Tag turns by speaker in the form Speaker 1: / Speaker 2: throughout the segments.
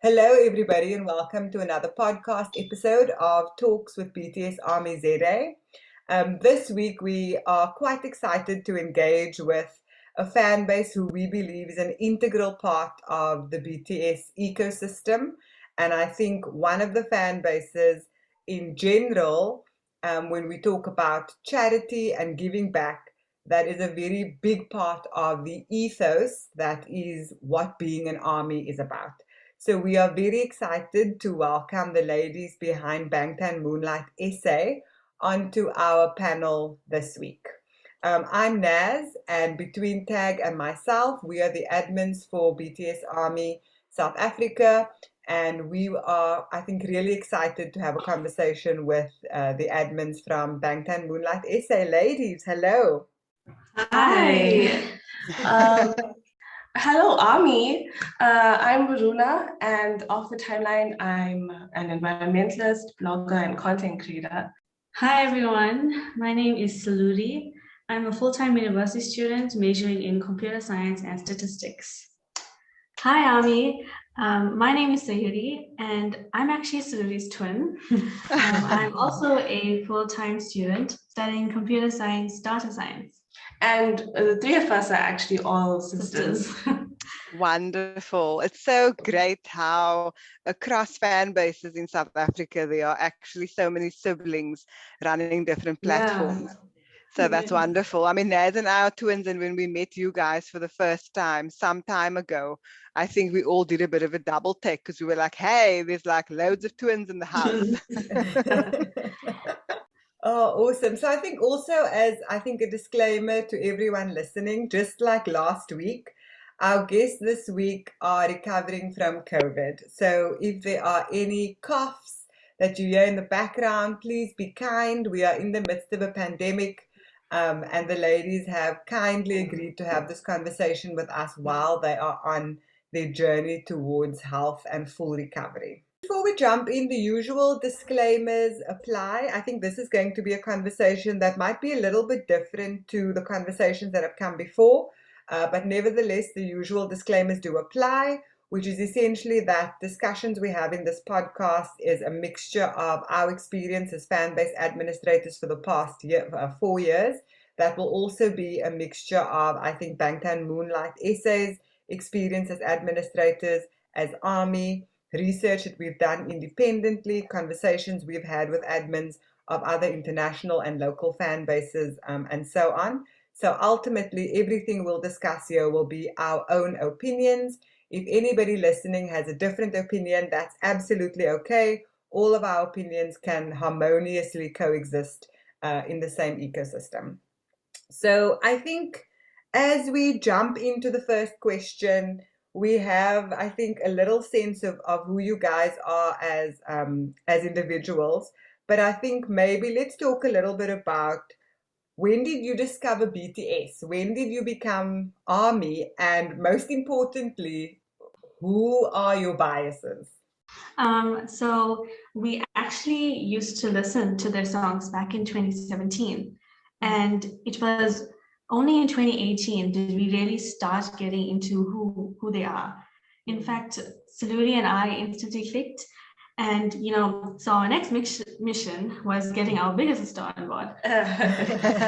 Speaker 1: Hello, everybody, and welcome to another podcast episode of Talks with BTSARMYZA. This week, we are quite excited to engage with a fan base who we believe is an integral part of the BTS ecosystem. And I think one of the fan bases in general, when we talk about charity and giving back, that is a very big part of the ethos that is what being an army is about. So we are very excited to welcome the ladies behind BangtanmoonlightSA onto our panel this week. I'm Naz, and between Tag and myself, we are the admins for BTS Army South Africa, and we are, I think, really excited to have a conversation with the admins from BangtanmoonlightSA. Ladies, hello.
Speaker 2: Hi. Hello, Army. I'm Varuna, and off the timeline, I'm an environmentalist, blogger, and content creator.
Speaker 3: Hi, everyone. My name is Saluri. I'm a full-time university student majoring in computer science and statistics. Hi, Army. My name is Sayuri, and I'm actually Saluri's twin. I'm also a full-time student studying computer science, data science.
Speaker 2: And the three of us are actually all sisters.
Speaker 4: Wonderful. It's so great how across fan bases in South Africa, there are actually so many siblings running different platforms. Yeah. So that's wonderful. I mean, Naz and I are twins, and when we met you guys for the first time, some time ago, I think we all did a bit of a double take because we were like, hey, there's like loads of twins in the house.
Speaker 1: Oh, awesome. So I think also as a disclaimer to everyone listening, just like last week, our guests this week are recovering from COVID. So if there are any coughs that you hear in the background, please be kind. We are in the midst of a pandemic, and the ladies have kindly agreed to have this conversation with us while they are on their journey towards health and full recovery. Before we jump in, the usual disclaimers apply. I think this is going to be a conversation that might be a little bit different to the conversations that have come before, but nevertheless, the usual disclaimers do apply, which is essentially that discussions we have in this podcast is a mixture of our experience as fan-based administrators for the past 4 years. That will also be a mixture of, I think, BangtanmoonlightSA's experience as administrators, as Army, research that we've done independently, conversations we've had with admins of other international and local fan bases, and so on. So ultimately, everything we'll discuss here will be our own opinions. If anybody listening has a different opinion, that's absolutely okay. All of our opinions can harmoniously coexist in the same ecosystem. So I think as we jump into the first question, we have, I think, a little sense of who you guys are as individuals. But I think maybe let's talk a little bit about when did you discover BTS? When did you become Army? And most importantly, who are your biases?
Speaker 3: So we actually used to listen to their songs back in 2017. And it was only in 2018 did we really start getting into who they are. In fact, Saluri and I instantly clicked. And, so our next mission was getting our biggest star on board.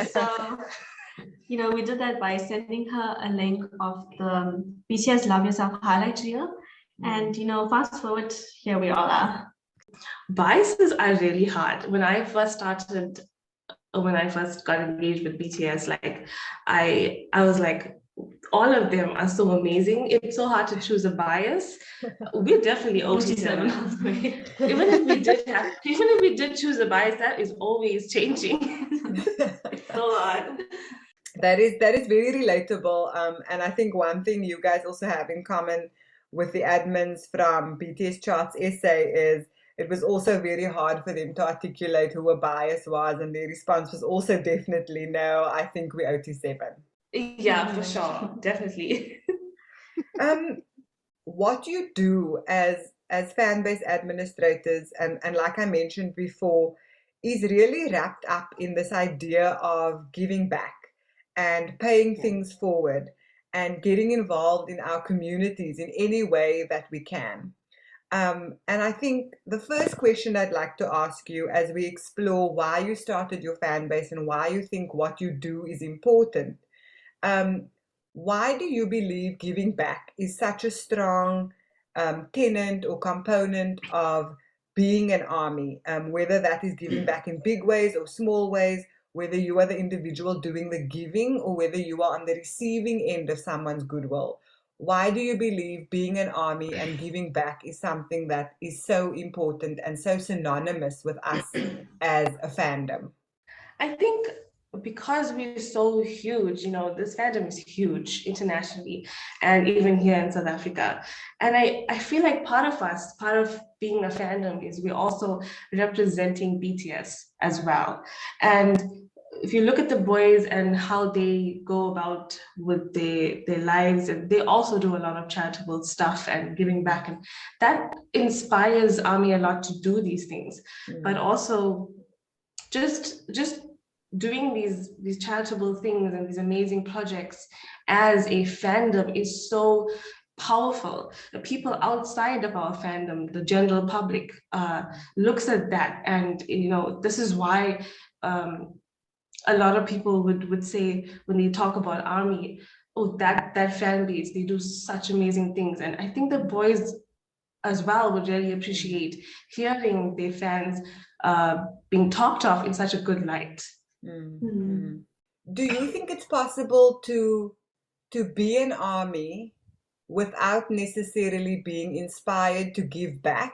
Speaker 3: So, we did that by sending her a link of the BTS Love Yourself highlight reel. And, fast forward, here we all are.
Speaker 2: Biases are really hard. When I first got engaged with BTS, I was like, all of them are so amazing. It's so hard to choose a bias. We're definitely OT7. Even if we did choose a bias, that is always changing. It's so hard.
Speaker 1: That is very relatable. And I think one thing you guys also have in common with the admins from BTS Charts SA is it was also very hard for them to articulate who a bias was, and their response was also definitely no, I think we're OT7.
Speaker 2: Yeah, for sure, definitely.
Speaker 1: What you do as fan-based administrators, and like I mentioned before, is really wrapped up in this idea of giving back and paying things forward and getting involved in our communities in any way that we can. And I think the first question I'd like to ask you as we explore why you started your fan base and why you think what you do is important, um, why do you believe giving back is such a strong tenant or component of being an army, whether that is giving back in big ways or small ways, whether you are the individual doing the giving or whether you are on the receiving end of someone's goodwill? Why do you believe being an army and giving back is something that is so important and so synonymous with us as a fandom?
Speaker 2: I think because we're so huge, this fandom is huge internationally and even here in South Africa. And I feel like part of being a fandom is we're also representing BTS as well. And if you look at the boys and how they go about with their lives, and they also do a lot of charitable stuff and giving back. And that inspires ARMY a lot to do these things, but also just doing these charitable things and these amazing projects as a fandom is so powerful. The people outside of our fandom, the general public, looks at that, and this is why a lot of people would say when they talk about ARMY, oh, that fan base, they do such amazing things. And I think the boys as well would really appreciate hearing their fans being talked of in such a good light.
Speaker 1: Mm-hmm. Do you think it's possible to be an army without necessarily being inspired to give back?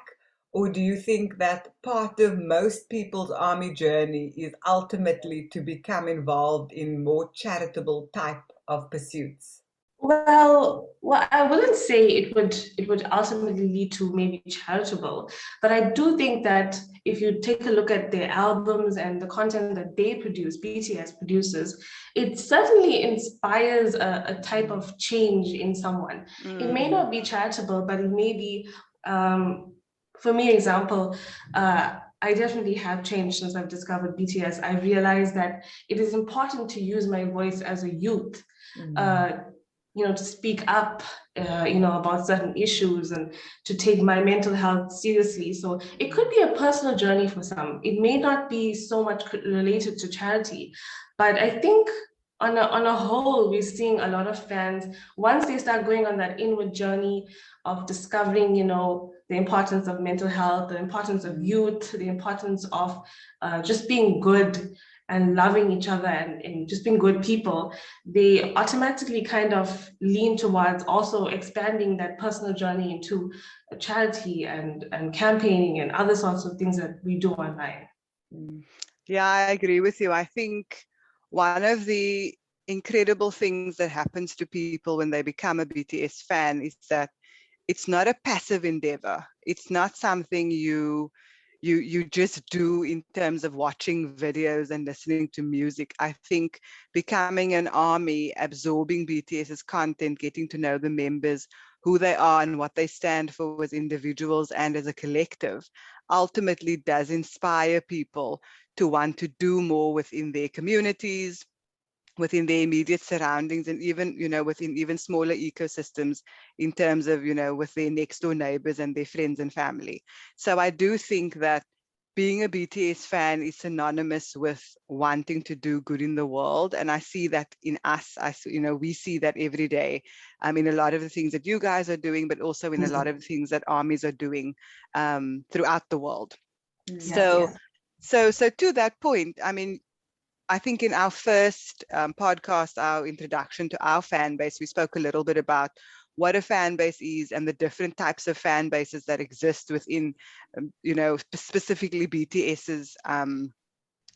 Speaker 1: Or do you think that part of most people's army journey is ultimately to become involved in more charitable type of pursuits?
Speaker 2: Well, I wouldn't say it would ultimately lead to maybe charitable, but I do think that if you take a look at their albums and the content that they produce, BTS produces, it certainly inspires a type of change in someone. It may not be charitable, but it may be, for me, example, I definitely have changed since I've discovered BTS. I realized that it is important to use my voice as a youth. To speak up, about certain issues and to take my mental health seriously. So it could be a personal journey for some. It may not be so much related to charity, but I think on a whole, we're seeing a lot of fans, once they start going on that inward journey of discovering, the importance of mental health, the importance of youth, the importance of just being good and loving each other and just being good people, they automatically kind of lean towards also expanding that personal journey into charity and campaigning and other sorts of things that we do online.
Speaker 4: Yeah, I agree with you. I think one of the incredible things that happens to people when they become a BTS fan is that it's not a passive endeavor. It's not something you just do in terms of watching videos and listening to music. I think becoming an army, absorbing BTS's content, getting to know the members, who they are and what they stand for as individuals and as a collective, ultimately does inspire people to want to do more within their communities, within their immediate surroundings, and even, within even smaller ecosystems in terms of, with their next door neighbors and their friends and family. So I do think that being a BTS fan is synonymous with wanting to do good in the world. And I see that in us, we see that every day in a lot of the things that you guys are doing, but also in a lot of the things that armies are doing throughout the world. So to that point, I think in our first podcast, our introduction to our fan base, we spoke a little bit about what a fan base is and the different types of fan bases that exist within, specifically BTS's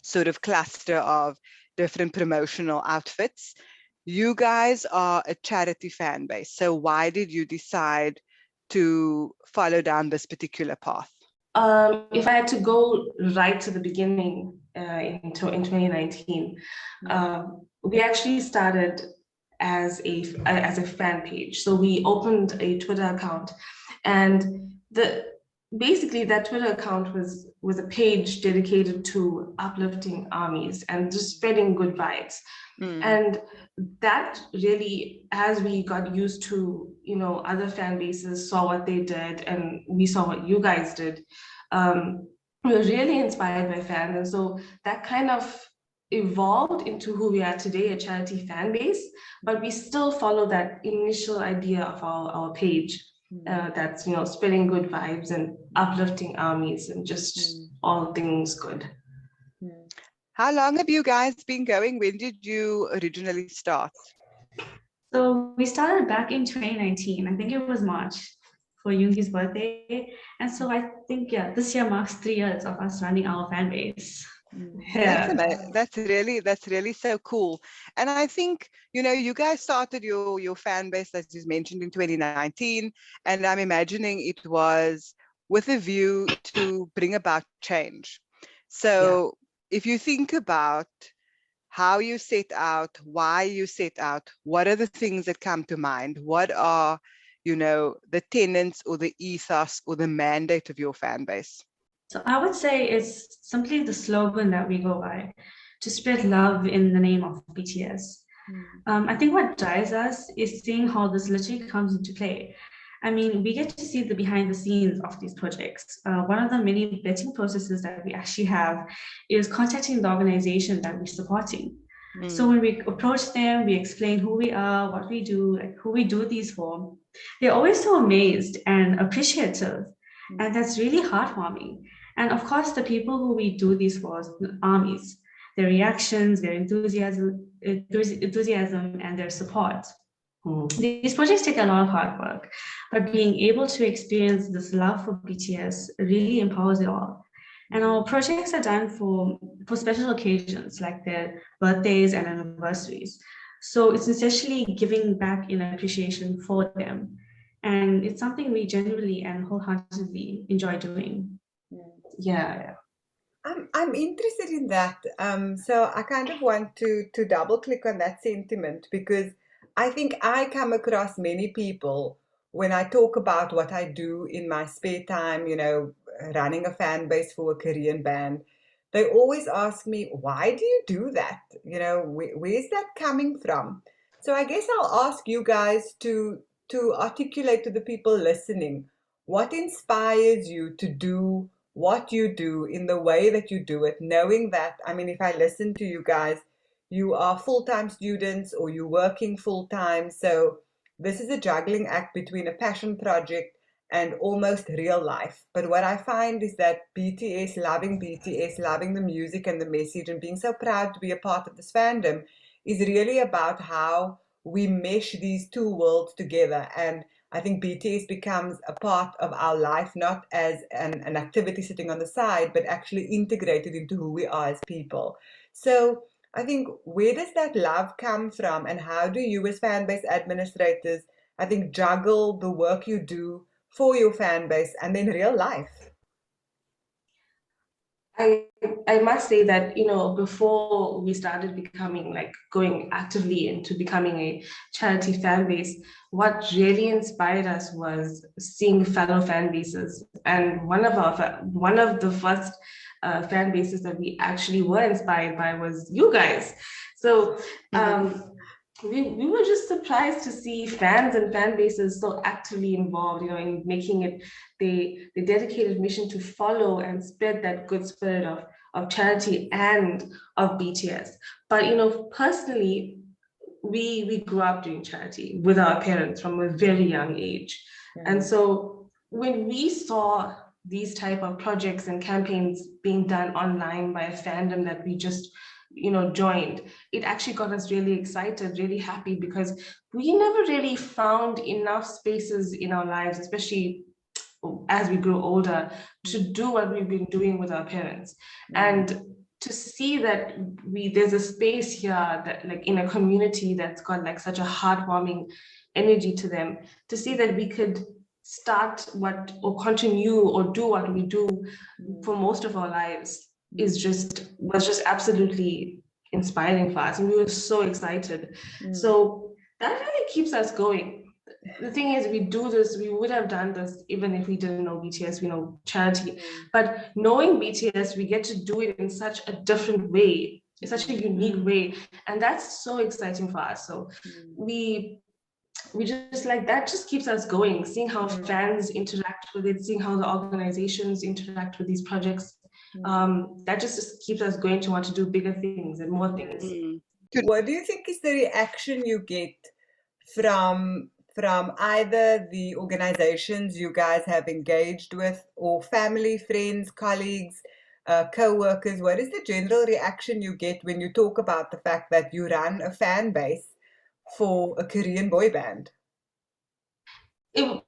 Speaker 4: sort of cluster of different promotional outfits. You guys are a charity fan base. So why did you decide to follow down this particular path?
Speaker 2: If I had to go right to the beginning in 2019, we actually started as a fan page. So we opened a Twitter account, and basically that Twitter account was a page dedicated to uplifting armies and just spreading good vibes. And that really, as we got used to, other fan bases saw what they did and we saw what you guys did, we were really inspired by fans. And so that kind of evolved into who we are today, a charity fan base, but we still follow that initial idea of our page. That's spreading good vibes and uplifting armies and just all things good.
Speaker 4: How long have you guys been going? When did you originally start?
Speaker 3: So we started back in 2019. I think it was March for Yoongi's birthday. And so I think, this year marks 3 years of us running our fan base.
Speaker 2: Yeah.
Speaker 4: That's really so cool. And I think, you guys started your fan base, as you mentioned, in 2019. And I'm imagining it was with a view to bring about change. So if you think about how you set out, why you set out, what are the things that come to mind? What are, the tenets or the ethos or the mandate of your fan base?
Speaker 3: So I would say it's simply the slogan that we go by, to spread love in the name of BTS. I think what drives us is seeing how this literally comes into play. I mean, we get to see the behind the scenes of these projects. One of the many vetting processes that we actually have is contacting the organization that we're supporting. So when we approach them, we explain who we are, what we do, like who we do these for. They're always so amazed and appreciative. And that's really heartwarming. And of course, the people who we do these for, armies, their reactions, their enthusiasm, and their support. These projects take a lot of hard work, but being able to experience this love for BTS really empowers it all. And our projects are done for special occasions like their birthdays and anniversaries. So it's essentially giving back in appreciation for them. And it's something we genuinely and wholeheartedly enjoy doing. Yeah.
Speaker 1: I'm interested in that. So I kind of want to double click on that sentiment, because I think I come across many people when I talk about what I do in my spare time, running a fan base for a Korean band. They always ask me, why do you do that? Where's that coming from? So I guess I'll ask you guys to articulate to the people listening, what inspires you to do what you do in the way that you do it, knowing that, I mean, if I listen to you guys, you are full-time students or you're working full-time. So this is a juggling act between a passion project and almost real life. But what I find is that BTS, loving the music and the message, and being so proud to be a part of this fandom, is really about how we mesh these two worlds together. And I think BTS becomes a part of our life, not as an activity sitting on the side, but actually integrated into who we are as people. So I think, where does that love come from, and how do you as fan base administrators, I think, juggle the work you do for your fan base and then real life?
Speaker 2: I must say that, before we started going actively into becoming a charity fan base, what really inspired us was seeing fellow fan bases. And one of the first fan bases that we actually were inspired by was you guys. So we were just surprised to see fans and fan bases so actively involved, in making it the dedicated mission to follow and spread that good spirit of charity and of BTS. But personally, we grew up doing charity with our parents from a very young age. And so when we saw these type of projects and campaigns being done online by a fandom that we just joined, it actually got us really excited, really happy, because we never really found enough spaces in our lives, especially as we grow older, to do what we've been doing with our parents. And to see that there's a space here that, like, in a community that's got like such a heartwarming energy to them, to see that we could start or continue or do what we do for most of our lives was just absolutely inspiring for us, and we were so excited. So that really keeps us going. the thing is, we do this, we would have done this even if we didn't know BTS, we know charity. But knowing BTS, we get to do it in such a different way, in such a unique way. And that's so exciting for us. So we just like, that just keeps us going, seeing how fans interact with it, seeing how the organizations interact with these projects. That just keeps us going to want to do bigger things and more things.
Speaker 1: What do you think is the reaction you get from either the organizations you guys have engaged with, or family, friends, colleagues, co-workers? What is the general reaction you get when you talk about the fact that you run a fan base for a Korean boy band?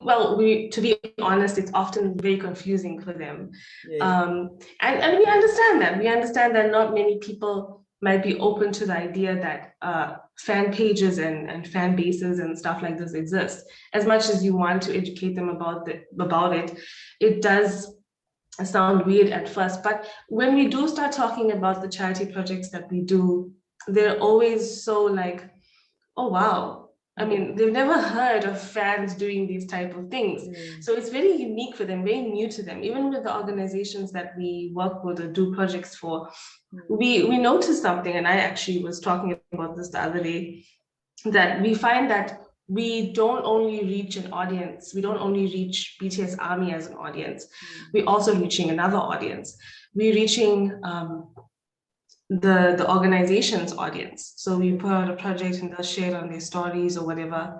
Speaker 2: Well, to be honest, it's often very confusing for them.
Speaker 1: Yeah.
Speaker 2: And we understand that. We understand that not many people might be open to the idea that fan pages and fan bases and stuff like this exist. As much as you want to educate them about it, it does sound weird at first. But when we do start talking about the charity projects that we do, they're always so like, oh, wow. I mean, they've never heard of fans doing these type of things. So it's very unique for them, very new to them. Even with the organizations that we work with or do projects for, we noticed something, and I actually was talking about this the other day, that we find that we don't only reach an audience, we don't only reach BTS ARMY as an audience, we're also reaching another audience. We're reaching the organization's audience. So we put out a project and they'll share it on their stories or whatever,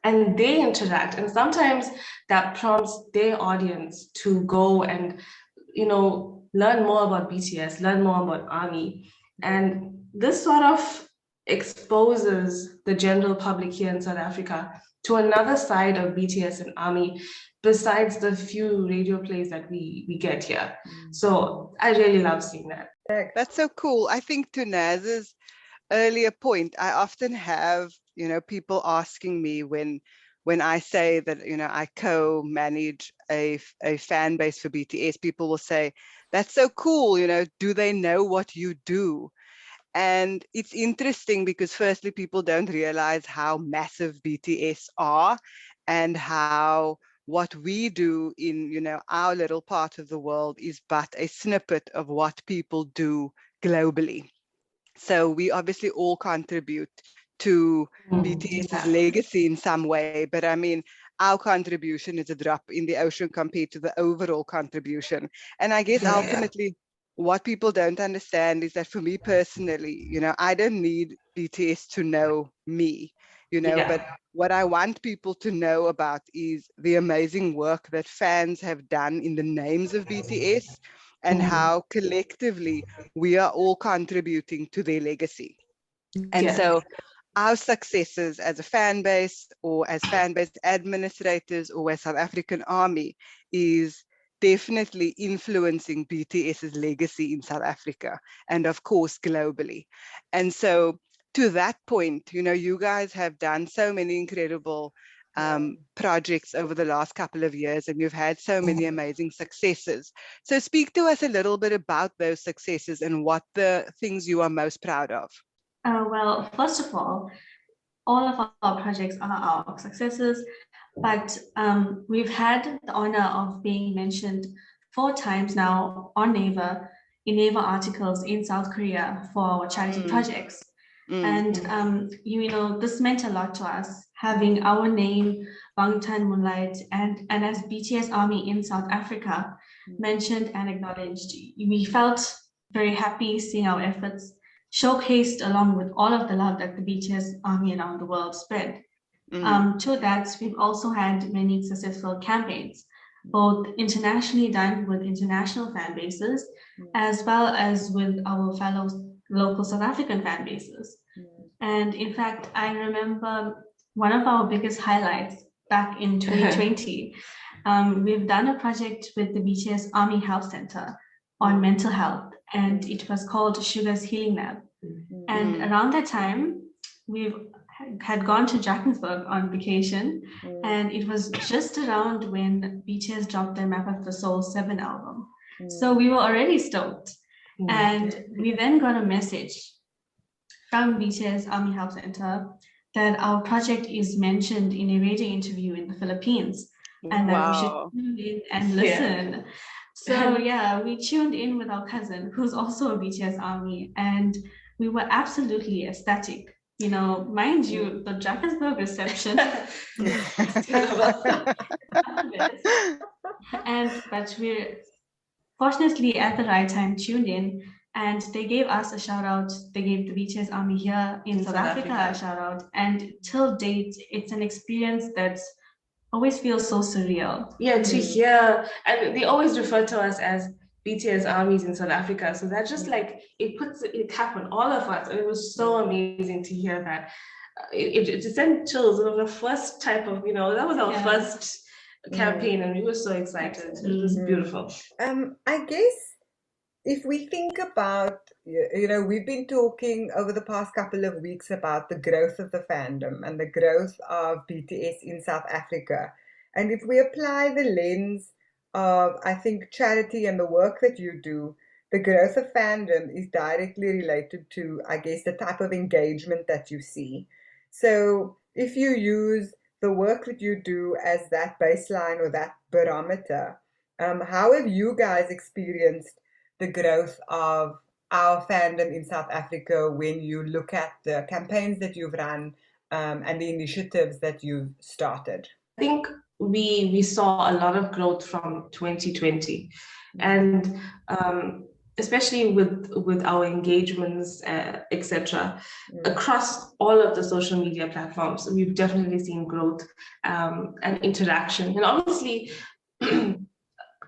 Speaker 2: and they interact. And sometimes that prompts their audience to go and, learn more about BTS, learn more about ARMY. And this sort of exposes the general public here in South Africa to another side of BTS and ARMY, besides the few radio plays that we get here. So I really love seeing that.
Speaker 4: That's so cool. I think to Naz's earlier point, I often have, people asking me when I say that, I co-manage a fan base for BTS, people will say, that's so cool, do they know what you do? And it's interesting because firstly, people don't realize how massive BTS are and how what we do in, our little part of the world is but a snippet of what people do globally. So we obviously all contribute to BTS's legacy in some way, but I mean, our contribution is a drop in the ocean compared to the overall contribution. And I guess ultimately, what people don't understand is that for me personally, I don't need BTS to know me, but what I want people to know about is the amazing work that fans have done in the names of BTS and how collectively we are all contributing to their legacy. And so our successes as a fan base or as fan base administrators or as South African ARMY is definitely influencing BTS's legacy in South Africa and of course globally. And so to that point, you guys have done so many incredible projects over the last couple of years, and you've had so many amazing successes. So speak to us a little bit about those successes and what the things you are most proud of.
Speaker 3: Well, first of all of our projects are our successes, but we've had the honor of being mentioned 4 times now on Naver, in Naver articles in South Korea for our charity projects. And, this meant a lot to us, having our name, Bangtan Moonlight, and as BTS ARMY in South Africa mentioned and acknowledged. We felt very happy seeing our efforts showcased along with all of the love that the BTS ARMY around the world spread. To that, we've also had many successful campaigns, both internationally done with international fan bases, as well as with our fellow local South African fan bases. And in fact, I remember one of our biggest highlights back in 2020. We've done a project with the BTS ARMY Health Center on mental health, and it was called Sugar's Healing Lab. And around that time, we had gone to Drakensberg on vacation, and it was just around when BTS dropped their Map of the Soul 7 album. So we were already stoked. And we then got a message from BTS ARMY Health Center that our project is mentioned in a radio interview in the Philippines, and that we should tune in and listen. So yeah, we tuned in with our cousin, who's also a BTS ARMY, and we were absolutely ecstatic. You know, mind you, the Drakensberg reception but we're fortunately at the right time tuned in, and they gave us a shout out. They gave the BTS ARMY here in South Africa a shout out, and till date, it's an experience that's always feels so surreal.
Speaker 2: Yeah, to hear, and they always refer to us as BTS ARMYs in South Africa. So that just like, it puts a cap on all of us. And it was so amazing to hear that. It sent chills. It was the first type of, you know, that was our first campaign, and we were so excited. It was beautiful.
Speaker 1: I guess if we think about, you know, we've been talking over the past couple of weeks about the growth of the fandom and the growth of BTS in South Africa. And if we apply the lens of, I think, charity and the work that you do, the growth of fandom is directly related to, I guess, the type of engagement that you see. So if you use the work that you do as that baseline or that barometer, how have you guys experienced the growth of our fandom in South Africa when you look at the campaigns that you've run and the initiatives that you've started?
Speaker 2: I think we saw a lot of growth from 2020, and especially with our engagements, etc. Across all of the social media platforms, we've definitely seen growth and interaction. And obviously,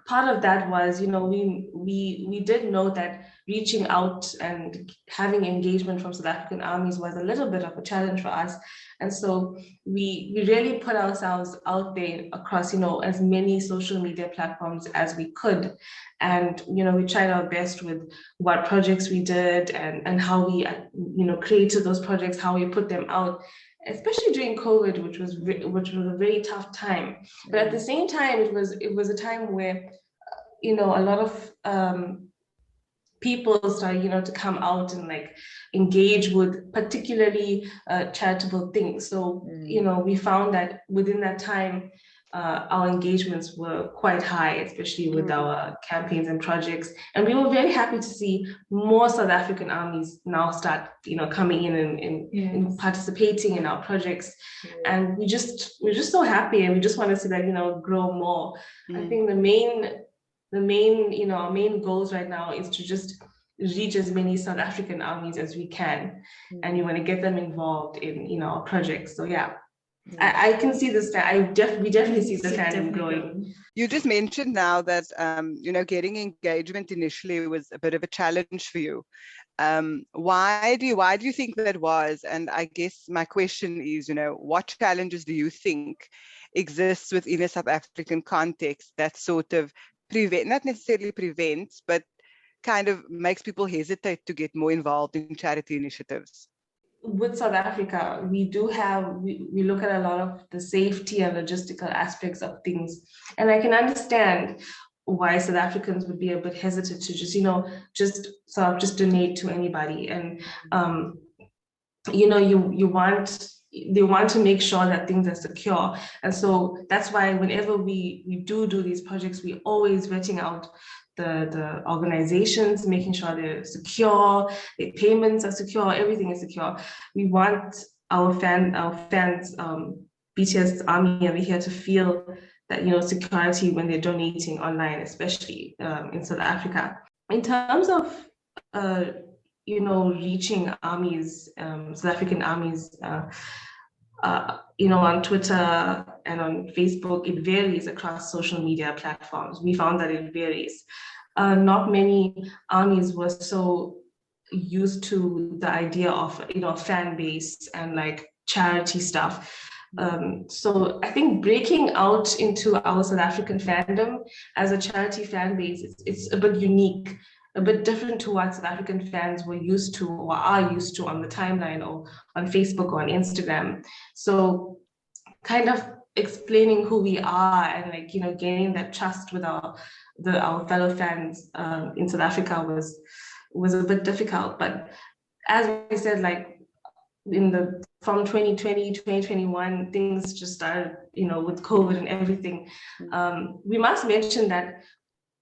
Speaker 2: part of that was, you know, we did know that reaching out and having engagement from South African armies was a little bit of a challenge for us. And so we really put ourselves out there across, you know, as many social media platforms as we could. And, you know, we tried our best with what projects we did and how we, you know, created those projects, how we put them out, especially during COVID, which was a very tough time. But at the same time, it was a time where, you know, a lot of people started, you know, to come out and like engage with particularly charitable things. So, you know, we found that within that time, our engagements were quite high, especially with our campaigns and projects. And we were very happy to see more South African armies now start, you know, coming in and participating in our projects. And we're just so happy, and we just want to see that, you know, grow more. I think the main, you know, our main goals right now is to just reach as many South African armies as we can, and you want to get them involved in, you know, our projects. So yeah. I can see this. We definitely see the fandom growing.
Speaker 4: You just mentioned now that you know, getting engagement initially was a bit of a challenge for you. Why do you think that was? And I guess my question is, you know, what challenges do you think exists within a South African context that sort of not necessarily prevents, but kind of makes people hesitate to get more involved in charity initiatives?
Speaker 2: With South Africa, we look at a lot of the safety and logistical aspects of things. And I can understand why South Africans would be a bit hesitant to just, you know, just donate to anybody. And, you know, they want to make sure that things are secure. And so that's why whenever we do these projects, we always vetting out the organizations, making sure they're secure, their payments are secure, everything is secure. We want our fans, BTS ARMY over here, to feel that, you know, security when they're donating online, especially in South Africa. In terms of you know, reaching armies, South African armies, you know, on Twitter and on Facebook, it varies across social media platforms. We found that it varies. Not many armies were so used to the idea of, you know, fan base and like charity stuff. So I think breaking out into our South African fandom as a charity fan base, it's a bit unique, a bit different to what South African fans were used to or are used to on the timeline or on Facebook or on Instagram. So kind of explaining who we are and, like, you know, gaining that trust with our fellow fans in South Africa was a bit difficult. But as we said, like in the from 2020, 2021, things just started, with COVID and everything. We must mention that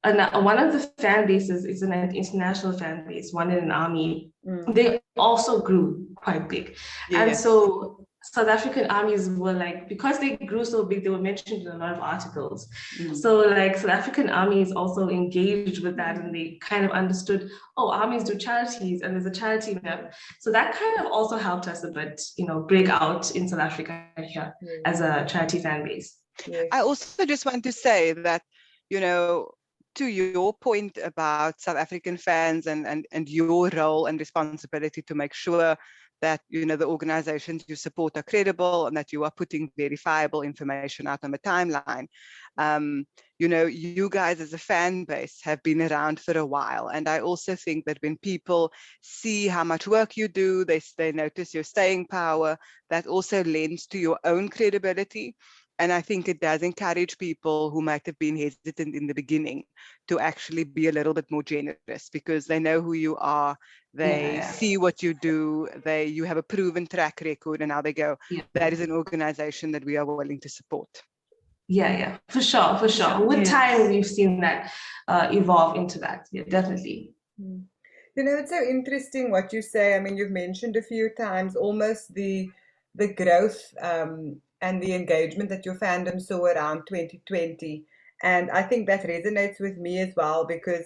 Speaker 2: one of the fan bases is an international fan base, one in an army. They also grew quite big. And so South African armies were like, because they grew so big, they were mentioned in a lot of articles. So like South African armies also engaged with that, and they kind of understood, oh, armies do charities and there's a charity map. So that kind of also helped us a bit, break out in South Africa here as a charity fan base.
Speaker 4: I also just want to say that, to your point about South African fans and your role and responsibility to make sure that, the organizations you support are credible and that you are putting verifiable information out on the timeline. You guys as a fan base have been around for a while. And I also think that when people see how much work you do, they notice your staying power, that also lends to your own credibility. And I think it does encourage people who might have been hesitant in the beginning to actually be a little bit more generous, because they know who you are, they see what you do, you have a proven track record, and now they go, that is an organization that we are willing to support.
Speaker 2: Yeah, for sure. With time, we've seen that evolve into that. Yeah, definitely.
Speaker 1: It's so interesting what you say. I mean, you've mentioned a few times almost the growth and the engagement that your fandom saw around 2020. And I think that resonates with me as well, because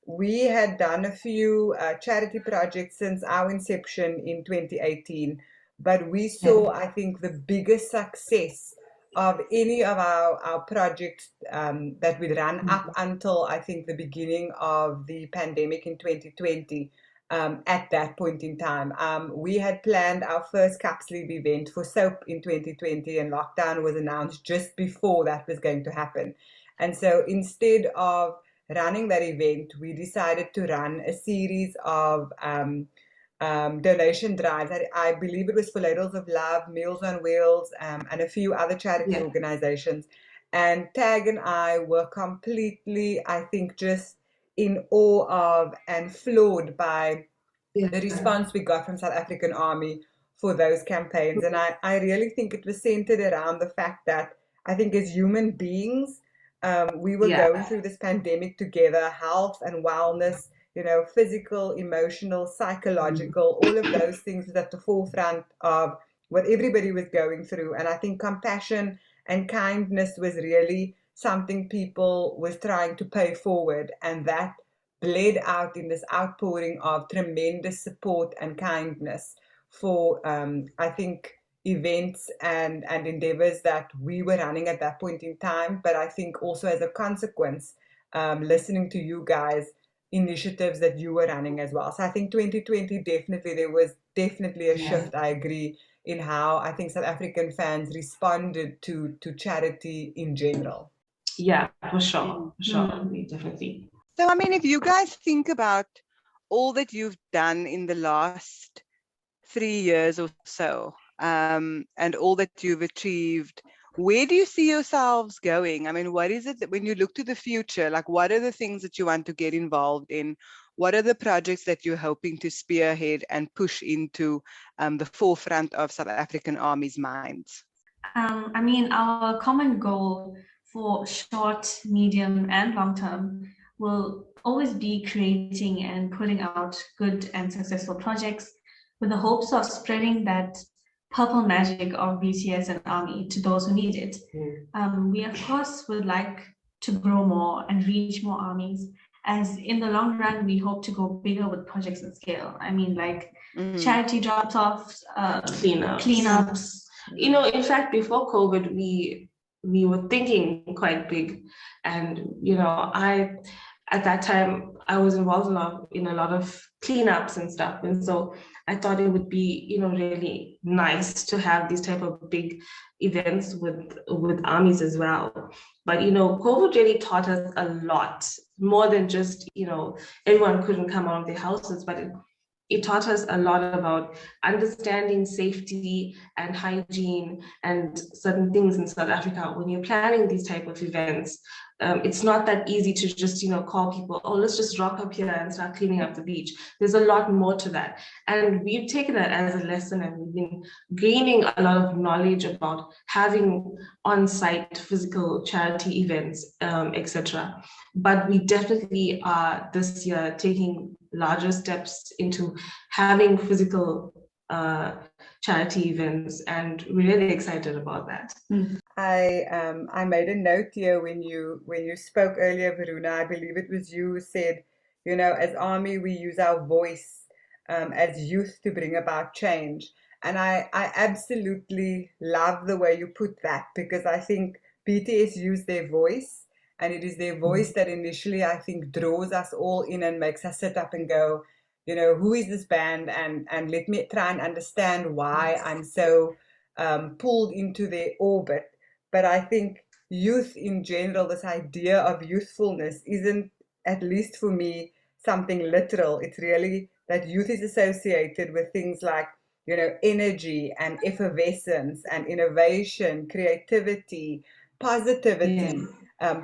Speaker 1: we had done a few charity projects since our inception in 2018. But we saw, I think, the biggest success of any of our projects that we'd run up until, I think, the beginning of the pandemic in 2020. At that point in time, we had planned our first Caps League event for soap in 2020, and lockdown was announced just before that was going to happen. And so instead of running that event, we decided to run a series of donation drives. I believe it was for Ladles of Love, Meals on Wheels, and a few other charity organizations. And Tag and I were completely, I think, just in awe of and floored by the response we got from South African Army for those campaigns. And I really think it was centered around the fact that I think as human beings, we were going through this pandemic together, health and wellness, physical, emotional, psychological, all of those things was at the forefront of what everybody was going through. And I think compassion and kindness was really something people was trying to pay forward, and that bled out in this outpouring of tremendous support and kindness for I think events and endeavors that we were running at that point in time. But I think also as a consequence, listening to you guys, initiatives that you were running as well. So I think 2020 there was definitely a shift, I agree, in how I think South African fans responded to charity in general.
Speaker 2: Yeah, for sure. Definitely.
Speaker 4: So, I mean, if you guys think about all that you've done in the last 3 years or so, and all that you've achieved, where do you see yourselves going? I mean, what is it that when you look to the future, like what are the things that you want to get involved in? What are the projects that you're hoping to spearhead and push into the forefront of South African Army's minds?
Speaker 3: I mean, our common goal for short, medium, and long term will always be creating and putting out good and successful projects with the hopes of spreading that purple magic of BTS and Army to those who need it. We, of course, would like to grow more and reach more armies, as in the long run, we hope to go bigger with projects and scale. I mean, like charity drop-offs, cleanups.
Speaker 2: In fact, before COVID, we were thinking quite big. And, at that time, I was involved in a lot of cleanups and stuff. And so I thought it would be, really nice to have these type of big events with armies as well. But, COVID really taught us a lot, more than just, everyone couldn't come out of their houses, but it taught us a lot about understanding safety and hygiene and certain things in South Africa. When you're planning these type of events, it's not that easy to just, call people, oh, let's just rock up here and start cleaning up the beach. There's a lot more to that. And we've taken that as a lesson, and we've been gaining a lot of knowledge about having on-site physical charity events, etc. But we definitely are this year taking larger steps into having physical charity events, and we're really excited about that.
Speaker 1: I made a note here when you spoke earlier, Varuna. I believe it was you who said, as Army we use our voice as youth to bring about change, and I absolutely love the way you put that, because I think BTS use their voice, and it is their voice that initially I think draws us all in and makes us sit up and go, who is this band, and let me try and understand why I'm so pulled into their orbit. But I think youth in general, this idea of youthfulness isn't, at least for me, something literal. It's really that youth is associated with things like, energy and effervescence and innovation, creativity, positivity,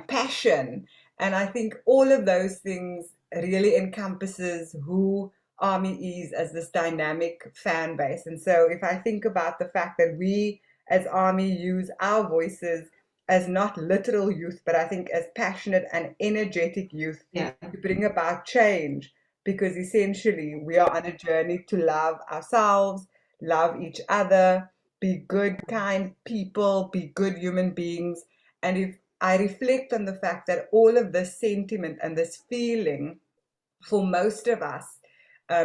Speaker 1: passion. And I think all of those things really encompasses who Army is as this dynamic fan base. And so if I think about the fact that we as Army use our voices as not literal youth, but I think as passionate and energetic youth to bring about change, because essentially we are on a journey to love ourselves, love each other, be good, kind people, be good human beings. And if I reflect on the fact that all of this sentiment and this feeling for most of us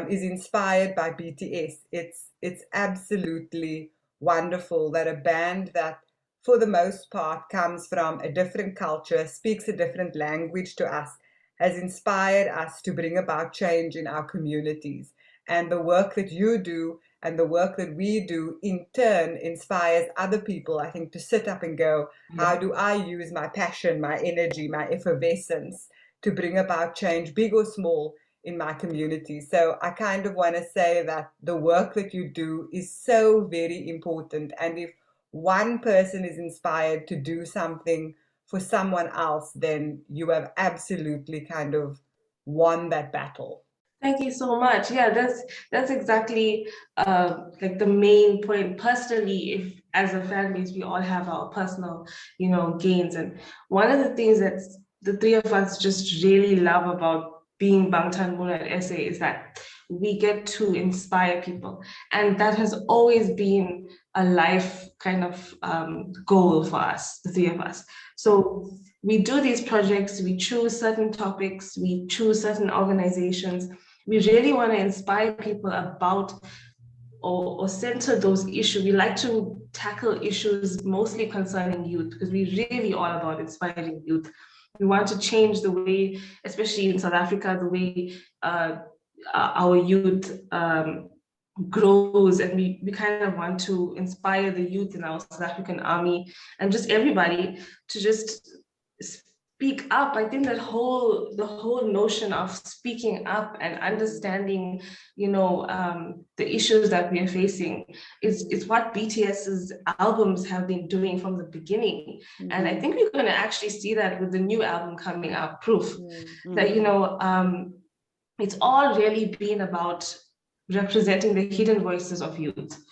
Speaker 1: is inspired by BTS, it's absolutely wonderful that a band that for the most part comes from a different culture, speaks a different language to us, has inspired us to bring about change in our communities. And the work that you do and the work that we do in turn inspires other people, I think, to sit up and go, how do I use my passion, my energy, my effervescence to bring about change, big or small, in my community? So I kind of want to say that the work that you do is so very important. And if one person is inspired to do something for someone else, then you have absolutely kind of won that battle.
Speaker 2: Thank you so much. Yeah, that's exactly like the main point. Personally, if as a fan base, we all have our personal, gains. And one of the things that the three of us just really love about being BangtanmoonlightSA is that we get to inspire people. And that has always been a life kind of goal for us, the three of us. So we do these projects, we choose certain topics, we choose certain organizations. We really want to inspire people about or center those issues. We like to tackle issues mostly concerning youth, because we really all about inspiring youth. We want to change the way, especially in South Africa, the way our youth grows, and we kind of want to inspire the youth in our South African Army and just everybody to just speak up. I think that the whole notion of speaking up and understanding, the issues that we are facing is what BTS's albums have been doing from the beginning. Mm-hmm. And I think we're going to actually see that with the new album coming out, Proof, that, it's all really been about representing the hidden voices of youth.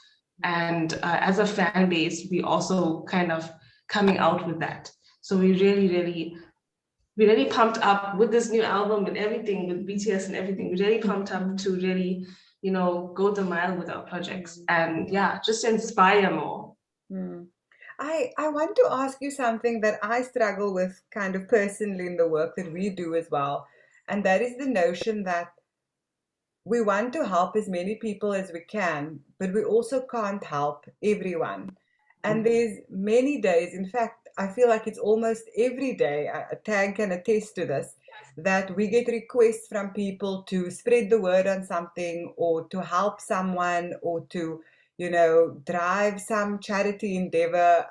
Speaker 2: And as a fan base, we also kind of coming out with that. So we really pumped up with this new album, with everything, with BTS and everything. We're really pumped up to really, go the mile with our projects and just inspire more.
Speaker 1: I want to ask you something that I struggle with kind of personally in the work that we do as well. And that is the notion that we want to help as many people as we can, but we also can't help everyone. And there's many days, in fact, I feel like it's almost every day, Tag can attest to this, that we get requests from people to spread the word on something, or to help someone, or to, drive some charity endeavor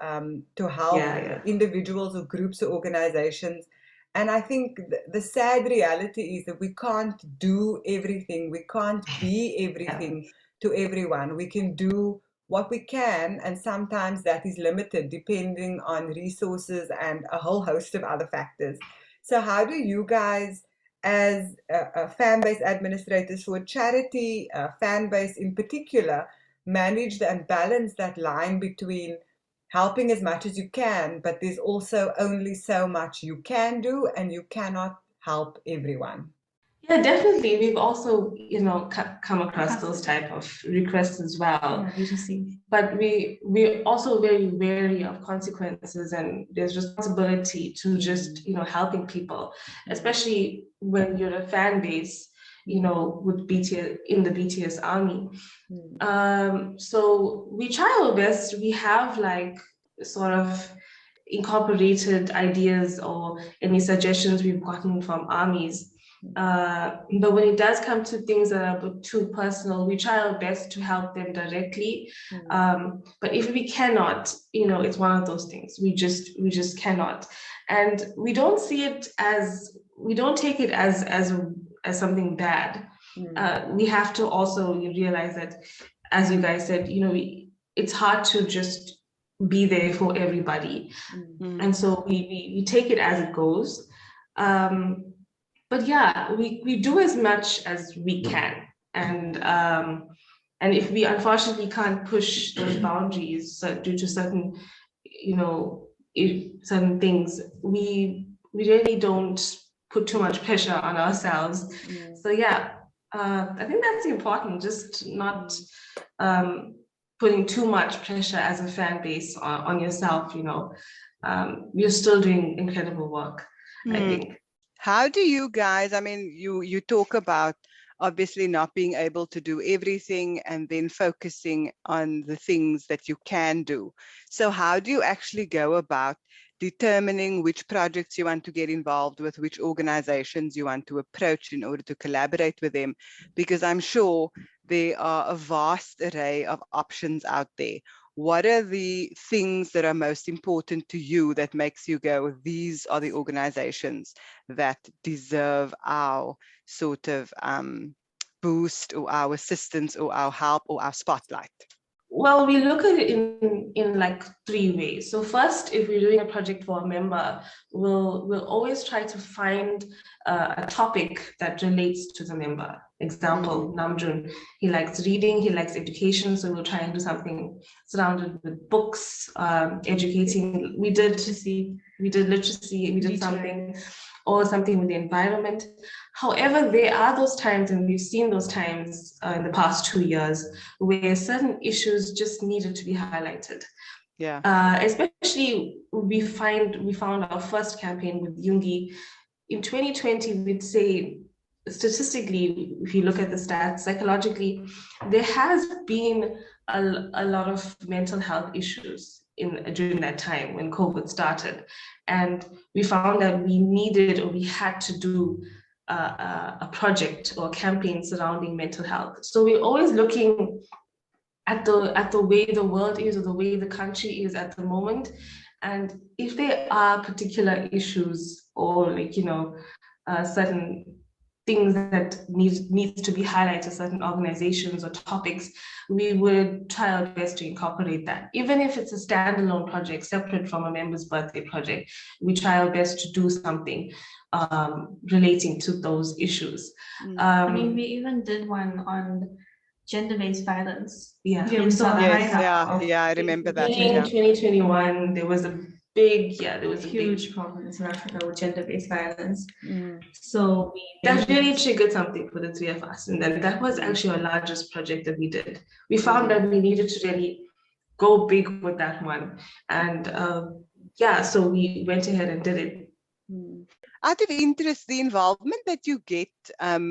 Speaker 1: to help individuals or groups or organizations. And I think the sad reality is that we can't do everything. We can't be everything to everyone. We can do what we can, and sometimes that is limited depending on resources and a whole host of other factors. So how do you guys, as fan base administrators for a charity fan base in particular, manage and balance that line between helping as much as you can, but there's also only so much you can do and you cannot help everyone?
Speaker 2: Yeah, definitely. We've also, come across those type of requests as well.
Speaker 3: Yeah, BTC.
Speaker 2: But we're also very wary of consequences, and there's responsibility to just, helping people, especially when you're a fan base, with BTS in the BTS Army. So we try our best. We have like sort of incorporated ideas or any suggestions we've gotten from armies. But when it does come to things that are a bit too personal, we try our best to help them directly. But if we cannot, it's one of those things. We just cannot, and we don't see it as, we don't take it as something bad. We have to also realize that, as you guys said, it's hard to just be there for everybody, and so we take it as it goes. But yeah, we do as much as we can, and if we unfortunately can't push those boundaries due to certain, certain things, we really don't put too much pressure on ourselves. So yeah, I think that's important, just not putting too much pressure as a fan base on yourself. You're still doing incredible work, I think.
Speaker 4: How do you guys, I mean, you talk about obviously not being able to do everything and then focusing on the things that you can do. So how do you actually go about determining which projects you want to get involved with, which organizations you want to approach in order to collaborate with them? Because I'm sure there are a vast array of options out there. What are the things that are most important to you that makes you go, these are the organizations that deserve our sort of boost or our assistance or our help or our spotlight?
Speaker 2: Well, we look at it in like three ways. So first, if we're doing a project for a member, we'll always try to find a topic that relates to the member. Example, Namjoon, he likes reading, he likes education, so we'll try and do something surrounded with books, educating. We did literacy, we did something, or something with the environment. However, there are those times, and we've seen those times in the past 2 years, where certain issues just needed to be highlighted.
Speaker 4: Yeah.
Speaker 2: Especially, we found our first campaign with Yungi in 2020. We'd say, statistically, if you look at the stats, psychologically, there has been a lot of mental health issues during that time when COVID started. And we found that we needed, or we had to do a project or a campaign surrounding mental health. So we're always looking at the way the world is, or the way the country is at the moment. And if there are particular issues or certain things that needs to be highlighted, certain organizations or topics, we would try our best to incorporate that. Even if it's a standalone project separate from a member's birthday project, we try our best to do something relating to those issues.
Speaker 3: I mean, we even did one on gender-based violence.
Speaker 2: Yeah,
Speaker 4: I remember that.
Speaker 2: In 2021, there was a
Speaker 3: huge problem in South Africa with gender-based violence. So
Speaker 2: that really triggered something for the three of us, and then that was actually our largest project that we did. We found that we needed to really go big with that one, and so we went ahead and did it.
Speaker 4: Out of interest, the involvement that you get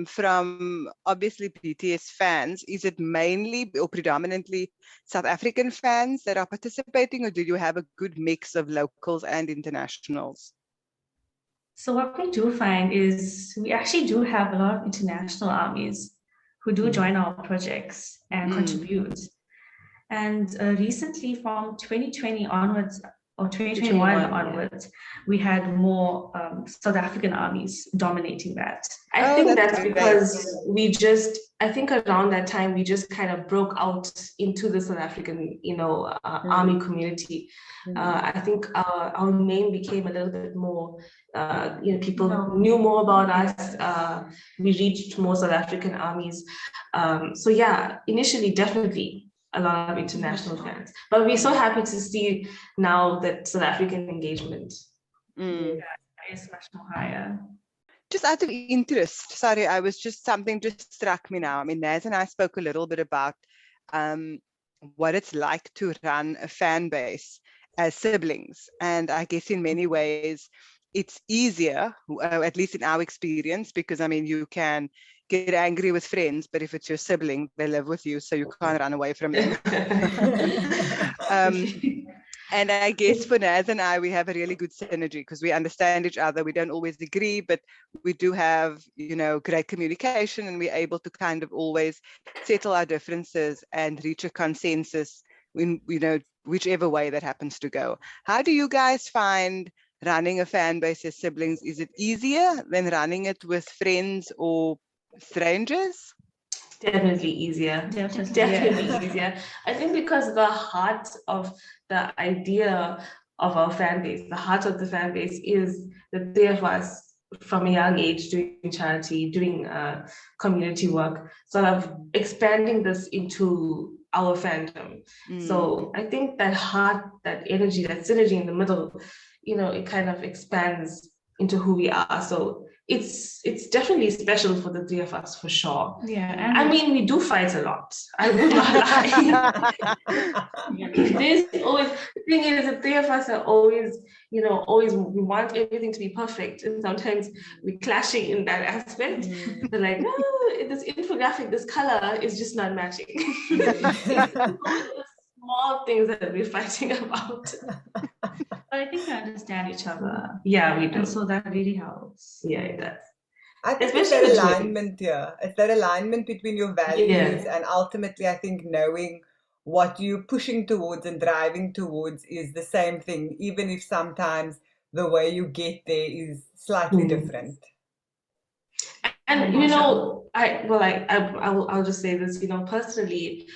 Speaker 4: from obviously BTS fans, is it mainly or predominantly South African fans that are participating, or do you have a good mix of locals and internationals?
Speaker 3: So what we do find is we actually do have a lot of international armies who do join our projects and contribute. And recently, from 2020 onwards, or 2021
Speaker 2: 21,
Speaker 3: onwards, we had more South African armies dominating that.
Speaker 2: I think that's
Speaker 4: great.
Speaker 2: because I think around that time, we just kind of broke out into the South African, army community. I think our name became a little bit more, people knew more about us. We reached more South African armies. So yeah, initially, definitely a lot of international fans, but we're so happy to see now that South African engagement
Speaker 3: is much more higher.
Speaker 4: Just out of interest, sorry, something just struck me now. I mean, Naz and I spoke a little bit about what it's like to run a fan base as siblings. And I guess in many ways, it's easier, at least in our experience, because I mean, you can get angry with friends, but if it's your sibling, they live with you, so you can't run away from them. And I guess for Naz and I, we have a really good synergy because we understand each other. We don't always agree, but we do have, great communication, and we're able to kind of always settle our differences and reach a consensus in, whichever way that happens to go. How do you guys find running a fan base as siblings? Is it easier than running it with friends or strangers?
Speaker 2: Definitely easier. Definitely easier. I think because the heart of the idea of our fan base, the heart of the fan base is the three of us from a young age doing charity, doing community work, sort of expanding this into our fandom. So I think that heart, that energy, that synergy in the middle, it kind of expands into who we are. So it's definitely special for the three of us, for sure.
Speaker 3: Yeah,
Speaker 2: and I mean, we do fight a lot. I will not lie. There's always, the thing is, the three of us are always, we want everything to be perfect, and sometimes we're clashing in that aspect. They're like, no, this infographic, this color is just not matching. Small things that we're fighting about.
Speaker 3: But I think we understand each other.
Speaker 2: Yeah, we do.
Speaker 3: And so that really helps.
Speaker 2: Yeah, it does.
Speaker 1: I think it's that alignment here. It's that alignment between your values, and ultimately, I think knowing what you're pushing towards and driving towards is the same thing, even if sometimes the way you get there is slightly different.
Speaker 2: And I'll just say this, personally,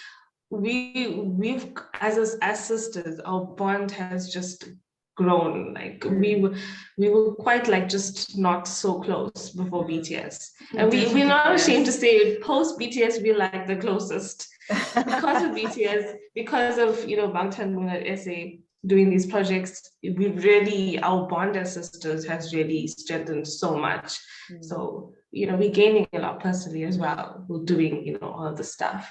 Speaker 2: we've as sisters, our bond has just grown. Like we were quite like just not so close before BTS, and we're not ashamed to say post BTS we're like the closest because of BTS, because of BangtanmoonlightSA doing these projects. Our bond as sisters has really strengthened so much. So we're gaining a lot personally as well. We're doing all of the stuff.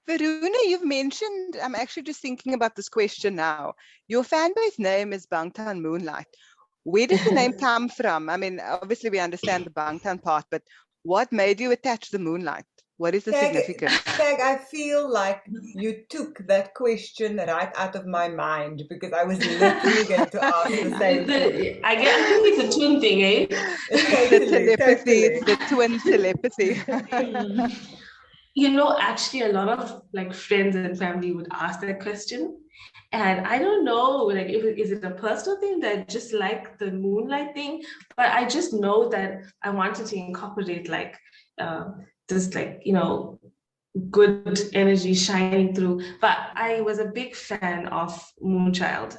Speaker 4: Varuna, you've mentioned, I'm actually just thinking about this question now. Your fan base name is Bangtan Moonlight. Where does the name come from? I mean, obviously we understand the Bangtan part, but what made you attach the moonlight? What is the significance?
Speaker 1: Tag, I feel like you took that question right out of my mind, because I was literally going to ask the same thing.
Speaker 2: I think it's a twin thing, eh?
Speaker 4: It's the twin telepathy.
Speaker 2: Actually, a lot of like friends and family would ask that question, and I don't know, like, is it a personal thing that just like the moonlight thing, but I just know that I wanted to incorporate like this, like, good energy shining through. But I was a big fan of Moonchild,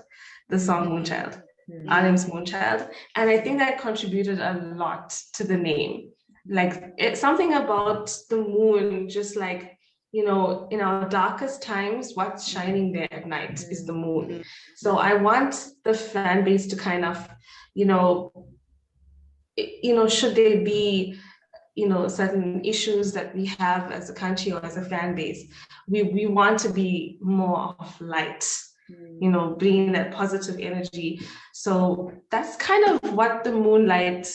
Speaker 2: the song Moonchild, Arnim's Moonchild, and I think that contributed a lot to the name. Like, it's something about the moon, just like, in our darkest times, what's shining there at night is the moon. So I want the fan base to kind of, should there be, certain issues that we have as a country or as a fan base, we want to be more of light, bringing that positive energy. So that's kind of what the moonlight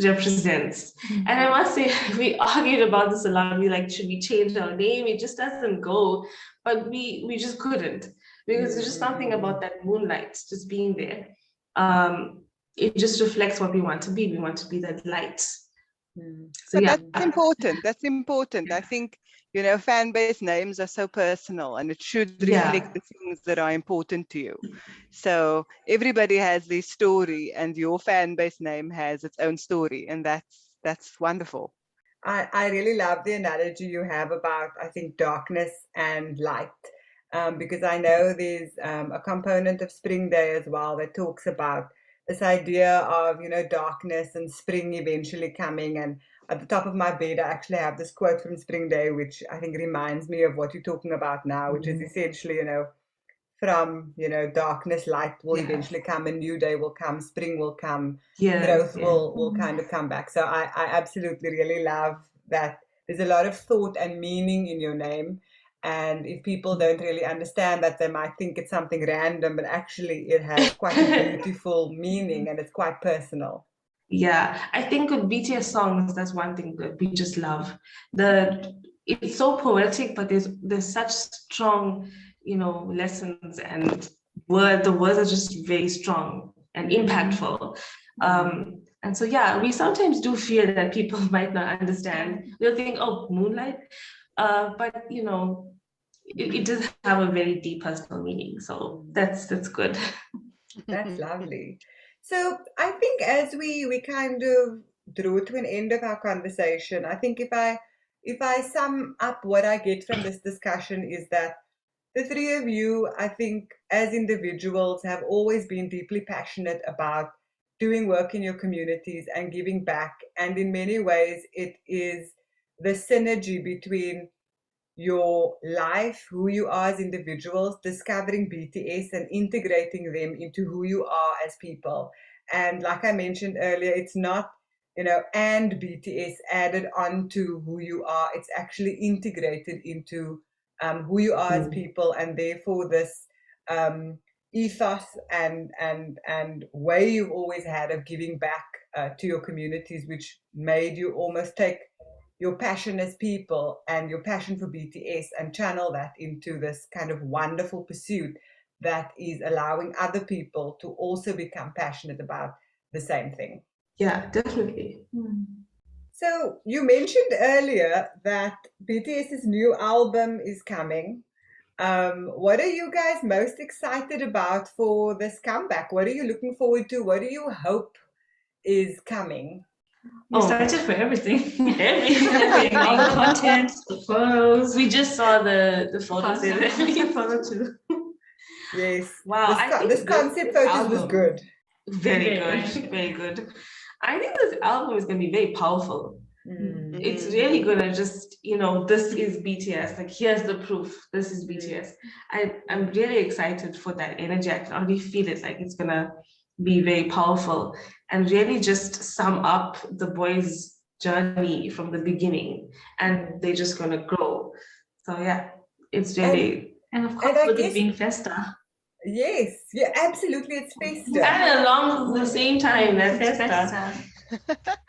Speaker 2: represents. And I must say, we argued about this a lot. We like, should we change our name? It just doesn't go, but we just couldn't, because there's just something about that moonlight just being there. It just reflects what we want to be. We want to be that light.
Speaker 4: So yeah, that's important. I think, you know, fan base names are so personal, and it should reflect the things that are important to you. So everybody has their story, and your fan base name has its own story, and that's wonderful.
Speaker 1: I really love the analogy you have about, I think, darkness and light, because I know there's a component of Spring Day as well that talks about this idea of, you know, darkness and spring eventually coming. And at the top of my bed, I actually have this quote from Spring Day, which I think reminds me of what you're talking about now, which is essentially, you know, from, you know, darkness, light will eventually come, a new day will come, spring will come, growth will kind of come back. So I absolutely really love that there's a lot of thought and meaning in your name. And if people don't really understand that, they might think it's something random, but actually it has quite a beautiful meaning and it's quite personal.
Speaker 2: Yeah, I think with BTS songs, that's one thing that we just love. It's so poetic, but there's such strong, you know, lessons, and the words are just very strong and impactful. And so yeah, we sometimes do fear that people might not understand. They'll think, oh, Moonlight, but you know, it does have a very deep personal meaning. So that's good.
Speaker 1: That's lovely. So I think as we kind of drew to an end of our conversation, I think if I sum up what I get from this discussion is that the three of you, I think, as individuals, have always been deeply passionate about doing work in your communities and giving back. And in many ways, it is the synergy between your life, who you are as individuals, discovering BTS and integrating them into who you are as people. And like I mentioned earlier, it's not, you know, and BTS added on to who you are. It's actually integrated into who you are as people, and therefore this ethos and way you've always had of giving back to your communities, which made you almost take your passion as people and your passion for BTS and channel that into this kind of wonderful pursuit that is allowing other people to also become passionate about the same thing.
Speaker 2: Yeah, definitely.
Speaker 1: So you mentioned earlier that BTS's new album is coming. What are you guys most excited about for this comeback? What are you looking forward to? What do you hope is coming?
Speaker 3: We're excited for everything.
Speaker 2: Everything.
Speaker 3: All the content, the photos.
Speaker 2: We just saw the photos.
Speaker 3: Photo too.
Speaker 1: Yes.
Speaker 2: Wow.
Speaker 1: This concept photos was good.
Speaker 2: Very good. Very good. I think this album is going to be very powerful. It's really going to just, you know, this is BTS. Like, here's the proof. This is BTS. I'm really excited for that energy. I can already feel it. Like, it's going to be very powerful and really just sum up the boys' journey from the beginning, and they're just going to grow. So yeah, it's really
Speaker 3: and of course with it being Festa.
Speaker 1: Yes, yeah, absolutely, it's Festa.
Speaker 2: And along the same time, that's Festa.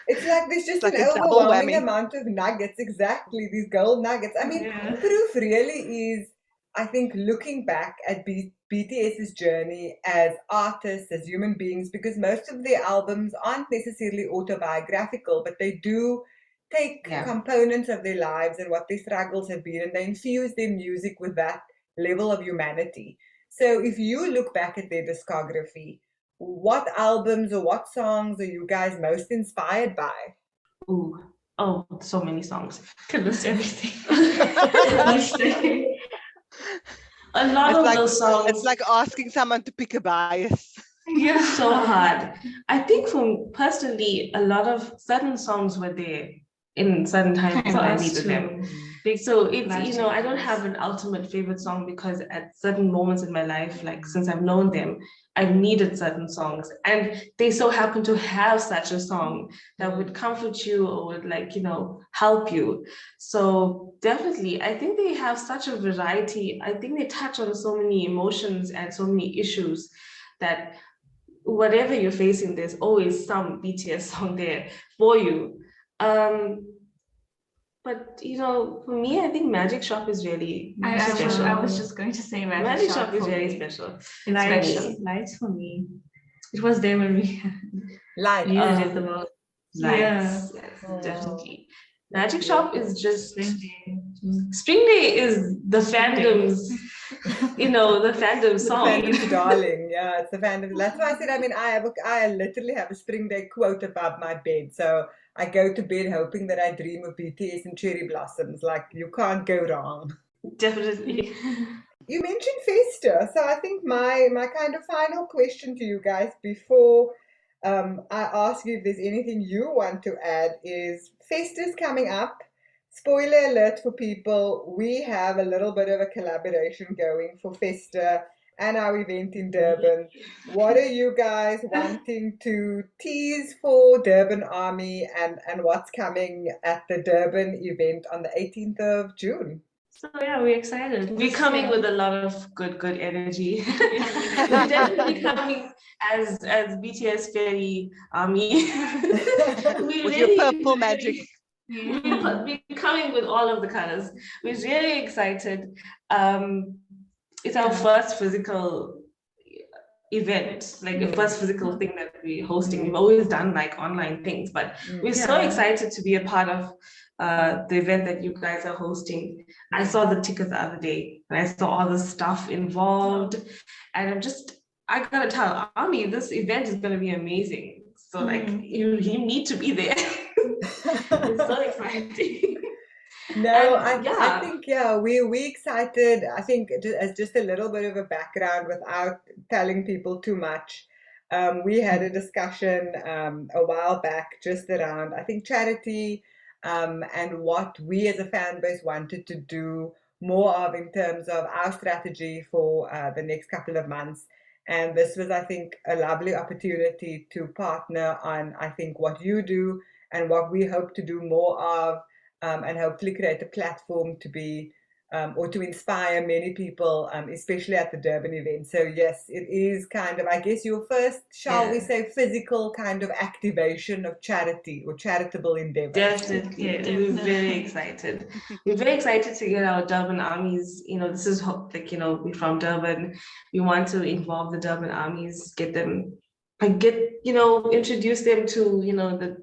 Speaker 1: It's like there's just
Speaker 4: like
Speaker 1: an overwhelming amount of nuggets. Exactly, these gold nuggets. I mean, proof really is, I think, looking back at BTS's journey as artists, as human beings, because most of their albums aren't necessarily autobiographical, but they do take components of their lives and what their struggles have been, and they infuse their music with that level of humanity. So if you look back at their discography, what albums or what songs are you guys most inspired by?
Speaker 2: Oh, so many songs.
Speaker 3: Can list everything.
Speaker 2: A lot of those songs.
Speaker 4: It's like asking someone to pick a bias.
Speaker 2: Yeah, so hard. I think for personally, a lot of certain songs were there in certain times when I needed them. So it's, you know, I don't have an ultimate favorite song because at certain moments in my life, like since I've known them, I've needed certain songs, and they so happen to have such a song that would comfort you or would, like, you know, help you. So definitely, I think they have such a variety. I think they touch on so many emotions and so many issues that whatever you're facing, there's always some BTS song there for you. But, you know, for me, I think Magic Shop is really special.
Speaker 3: I was just going to say
Speaker 2: Magic Shop is very special.
Speaker 3: Lights for me. It was there when we used it the most.
Speaker 2: Lights, yes, definitely. Magic Shop is just Spring Day is the fandom's, the fandom song.
Speaker 1: The fandom's darling, yeah, it's the fandom. That's why I said, I mean, I literally have a Spring Day quote above my bed. So I go to bed hoping that I dream of BTS and cherry blossoms. Like, you can't go wrong.
Speaker 2: Definitely.
Speaker 1: You mentioned Festa, so I think my kind of final question to you guys before I ask you if there's anything you want to add is Festa's coming up. Spoiler alert for people, we have a little bit of a collaboration going for Festa and our event in Durban. What are you guys wanting to tease for Durban Army and what's coming at the Durban event on the 18th of June?
Speaker 3: So yeah, we're excited.
Speaker 2: We're coming with a lot of good energy. We're definitely coming as BTS Fairy Army.
Speaker 4: With your purple magic.
Speaker 2: We're coming with all of the colors. We're really excited. It's our first physical event, like the first physical thing that we're hosting. We've always done like online things, but we're so excited to be a part of the event that you guys are hosting. I saw the tickets the other day and I saw all the stuff involved, and I gotta tell Army, this event is gonna be amazing. So like you need to be there. It's so exciting.
Speaker 1: No, I think we're excited. I think as just a little bit of a background without telling people too much. We had a discussion a while back just around, I think, charity and what we as a fan base wanted to do more of in terms of our strategy for the next couple of months. And this was, I think, a lovely opportunity to partner on, I think, what you do and what we hope to do more of, and hopefully create a platform to be or to inspire many people, especially at the Durban event. So yes, it is kind of, I guess, your first, shall we say, physical kind of activation of charity or charitable endeavor.
Speaker 2: Definitely, we're very excited. We're very excited to get our Durban armies. This is like, we're from Durban. We want to involve the Durban armies, get them. Introduce them to,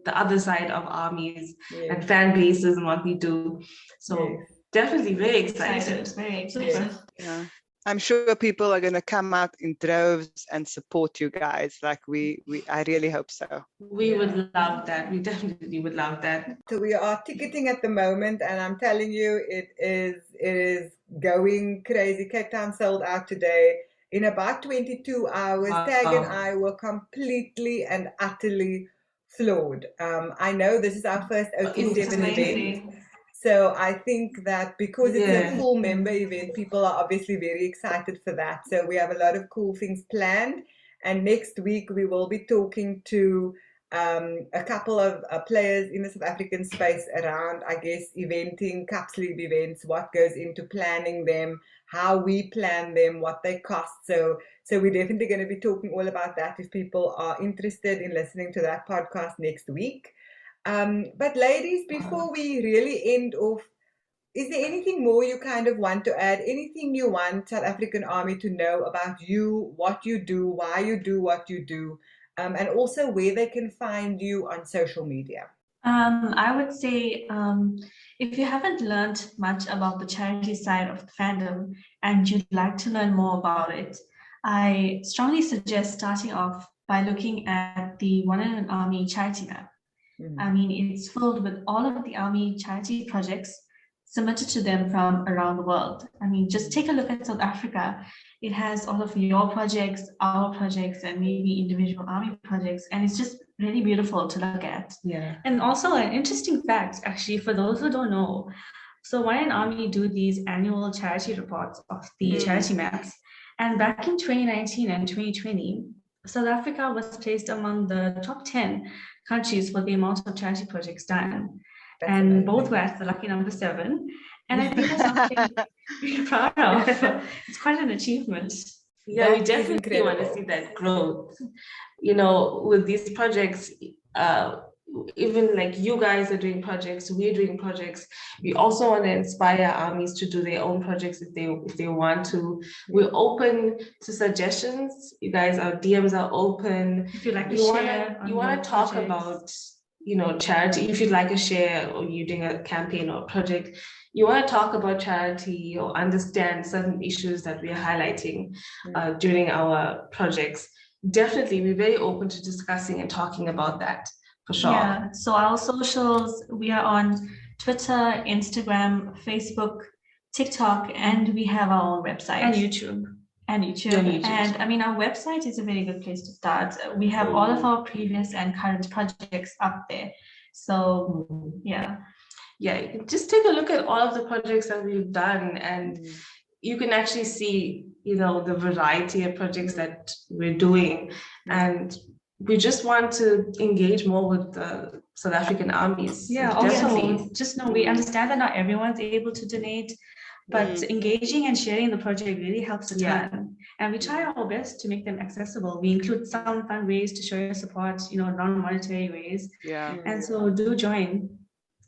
Speaker 2: the other side of armies and fan bases and what we do. So definitely very excited.
Speaker 3: Very excited.
Speaker 4: Yeah. I'm sure people are going to come out in droves and support you guys. Like I really hope so.
Speaker 2: We would love that. We definitely would love that.
Speaker 1: So we are ticketing at the moment, and I'm telling you, it is going crazy. Cape Town sold out today. In about 22 hours, Tag and I were completely and utterly floored. I know this is our first OT7 event. So I think that because it's a full member event, people are obviously very excited for that. So we have a lot of cool things planned. And next week, we will be talking to a couple of players in the South African space around, I guess, eventing, cup sleeve events, what goes into planning them, how we plan them, what they cost. So we're definitely going to be talking all about that if people are interested in listening to that podcast next week. But ladies, before we really end off, is there anything more you kind of want to add? Anything you want South African Army to know about you, what you do, why you do what you do, and also where they can find you on social media?
Speaker 3: I would say if you haven't learned much about the charity side of the fandom and you'd like to learn more about it, I strongly suggest starting off by looking at the One in an Army charity map. I mean, it's filled with all of the Army charity projects submitted to them from around the world. I mean, just take a look at South Africa. It has all of your projects, our projects, and maybe individual Army projects. And it's just really beautiful to look at.
Speaker 2: Yeah.
Speaker 3: And also an interesting fact, actually, for those who don't know. So One in Army do these annual charity reports of the charity maps. And back in 2019 and 2020, South Africa was placed among the top 10 countries for the amount of charity projects done. That's amazing. Both were at the lucky number 7. And I think that's something to be proud of. It's quite an achievement.
Speaker 2: Yeah, we definitely want to see that growth. With these projects, even like you guys are doing projects, we're doing projects. We also want to inspire armies to do their own projects if they want to. We're open to suggestions. You guys, our DMs are open.
Speaker 3: If you like to share,
Speaker 2: you want to talk about charity, if you'd like to share, or you're doing a campaign or a project, you want to talk about charity or understand certain issues that we are highlighting during our projects, definitely we're very open to discussing and talking about that, for sure.
Speaker 3: Yeah, so our socials, we are on Twitter, Instagram, Facebook, TikTok, and we have our own website.
Speaker 2: And YouTube.
Speaker 3: And YouTube. And I mean, our website is a very good place to start. We have all of our previous and current projects up there. So yeah.
Speaker 2: Yeah, you can just take a look at all of the projects that we've done, and you can actually see, the variety of projects that we're doing. And we just want to engage more with the South African armies.
Speaker 3: Yeah, also, just know we understand that not everyone's able to donate, but engaging and sharing the project really helps a ton. And we try our best to make them accessible. We include some fun ways to show your support, non-monetary ways.
Speaker 4: Yeah.
Speaker 3: And so do join.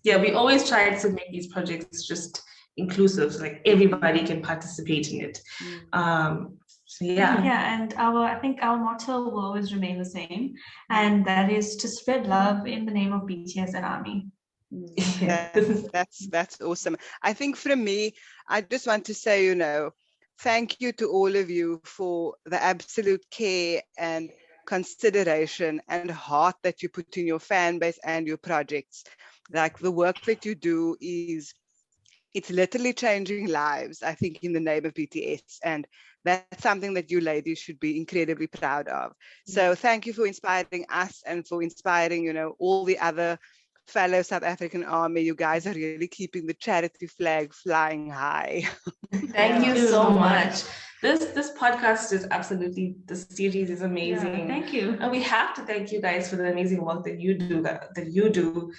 Speaker 2: Yeah, we always try to make these projects just inclusive, so like everybody can participate in it. So
Speaker 3: yeah, and I think our motto will always remain the same, and that is to spread love in the name of BTS and ARMY.
Speaker 4: That's awesome. I think from me, I just want to say, thank you to all of you for the absolute care and consideration and heart that you put in your fan base and your projects. Like, the work that you do it's literally changing lives, I think, in the name of BTS. And that's something that you ladies should be incredibly proud of. So thank you for inspiring us and for inspiring, all the other fellow South African Army. You guys are really keeping the charity flag flying high.
Speaker 2: Thank you so much. This podcast is absolutely, the series is amazing.
Speaker 3: Yeah, thank you.
Speaker 2: And we have to thank you guys for the amazing work that you do.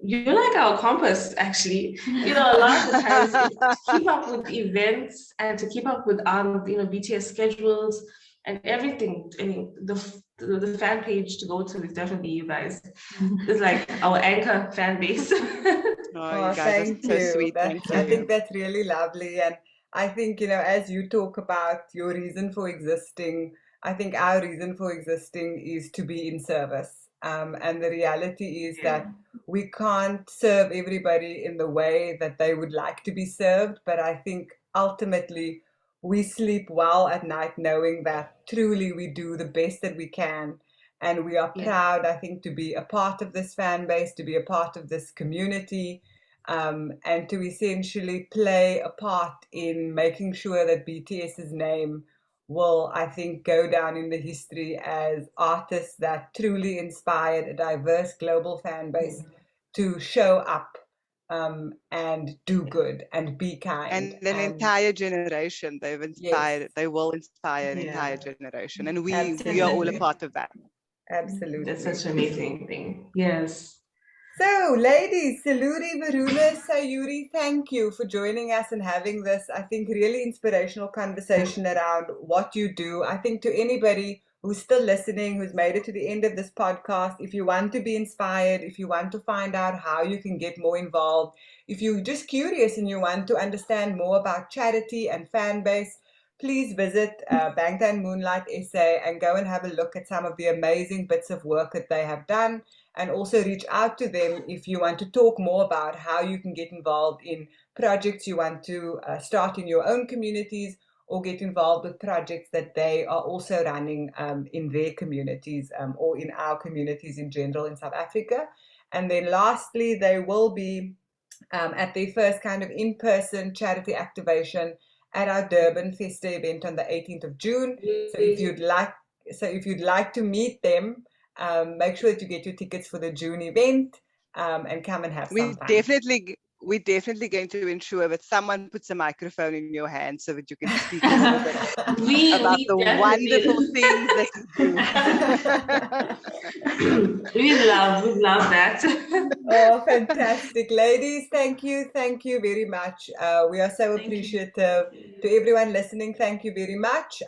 Speaker 2: You're like our compass, actually. A lot of the times, to keep up with events and to keep up with BTS schedules and everything. I mean, the fan page to go to is definitely you guys. It's like our anchor fan base.
Speaker 1: Oh, thank you. So sweet. I think that's really lovely. And I think, as you talk about your reason for existing, I think our reason for existing is to be in service. And the reality is that we can't serve everybody in the way that they would like to be served. But I think ultimately we sleep well at night knowing that truly we do the best that we can. And we are proud, I think, to be a part of this fan base, to be a part of this community, and to essentially play a part in making sure that BTS's name will, I think, go down in the history as artists that truly inspired a diverse global fan base to show up and do good and be kind.
Speaker 4: And an entire generation they've inspired. They will inspire an entire generation. And we are all a part of that.
Speaker 1: Absolutely.
Speaker 2: That's such an amazing thing. Yes.
Speaker 1: So, ladies, Saluri, Varuna, Sayuri, thank you for joining us and having this, I think, really inspirational conversation around what you do. I think to anybody who's still listening, who's made it to the end of this podcast, if you want to be inspired, if you want to find out how you can get more involved, if you're just curious and you want to understand more about charity and fan base, please visit BangtanmoonlightSA and go and have a look at some of the amazing bits of work that they have done. And also reach out to them if you want to talk more about how you can get involved in projects you want to start in your own communities, or get involved with projects that they are also running in their communities or in our communities in general in South Africa. And then lastly, they will be at their first kind of in-person charity activation at our Durban Festa event on the 18th of June. So if you'd like to meet them, make sure that you get your tickets for the June event and come and have some fun.
Speaker 4: We're definitely going to ensure that someone puts a microphone in your hand so that you can speak a little bit about the wonderful things that you do.
Speaker 2: We love that.
Speaker 1: Oh, fantastic. Ladies, thank you very much. We are so appreciative. To everyone listening, thank you very much.